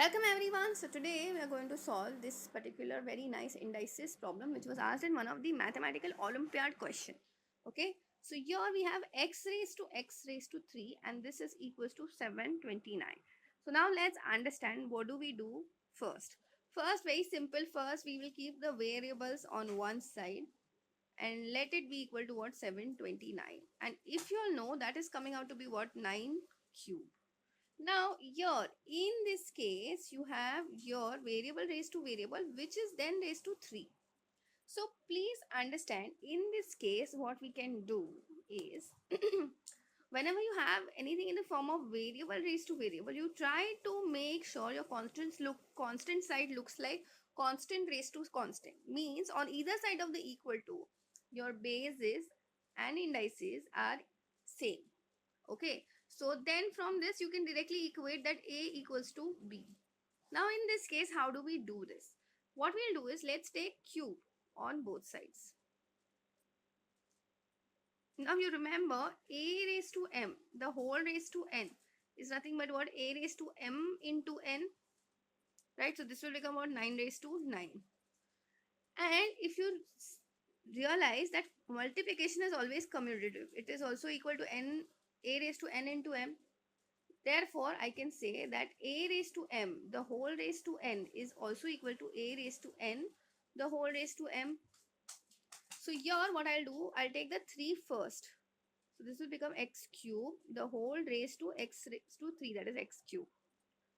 Welcome everyone. So today we are going to solve this particular very nice indices problem which was asked in one of the mathematical Olympiad question. Okay. So here we have x raised to x raised to 3 and this is equals to 729. So now let's understand what do we do first. First, very simple. First we will keep the variables on one side and let it be equal to what, 729. And if you all know, that is coming out to be what, 9 cube. Now here in this case you have your variable raised to variable which is then raised to 3. So please understand, in this case what we can do is whenever you have anything in the form of variable raised to variable, you try to make sure your constant side looks like constant raised to constant. Means on either side of the equal to, your bases and indices are same. Okay, so then from this you can directly equate that A equals to B. Now in this case, how do we do this? What we'll do is, let's take cube on both sides. Now you remember A raised to M, the whole raised to N is nothing but what, A raised to M into N, right? So this will become what, 9 raised to 9. And if you realize that multiplication is always commutative, it is also equal to N, A raised to N into M. Therefore, I can say that A raised to M, the whole raised to N, is also equal to A raised to N, the whole raised to M. So here what I'll do, I'll take the 3 first. So this will become x cube, the whole raised to x raised to 3, that is x cube.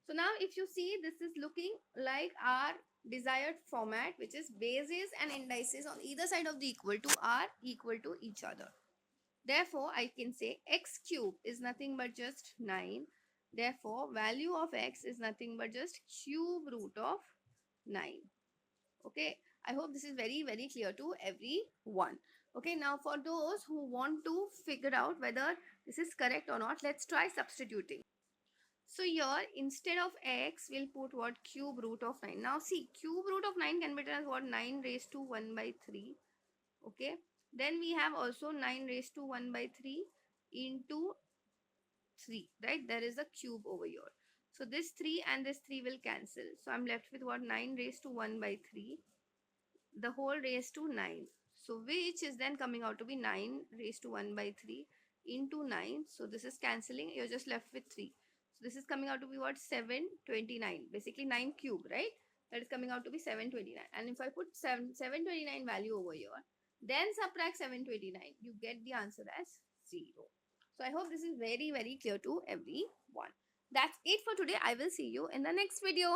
So now if you see, this is looking like our desired format, which is bases and indices on either side of the equal to are equal to each other. Therefore, I can say x cube is nothing but just 9. Therefore, value of x is nothing but just cube root of 9. Okay, I hope this is very clear to everyone. Okay, now for those who want to figure out whether this is correct or not, let's try substituting. So here, instead of x, we'll put what, cube root of 9. Now see, cube root of 9 can be written as what, 9 raised to 1 by 3. Okay, then we have also 9 raised to 1 by 3 into 3, right? There is a cube over here. So this 3 and this 3 will cancel. So I'm left with what, 9 raised to 1 by 3, the whole raised to 9. So which is then coming out to be 9 raised to 1 by 3 into 9. So this is cancelling. You're just left with 3. So this is coming out to be what, 729. Basically 9 cube, right? That is coming out to be 729. And if I put 729 value over here, then subtract 729, you get the answer as 0. So I hope this is very clear to everyone. That's it for today. I will see you in the next video.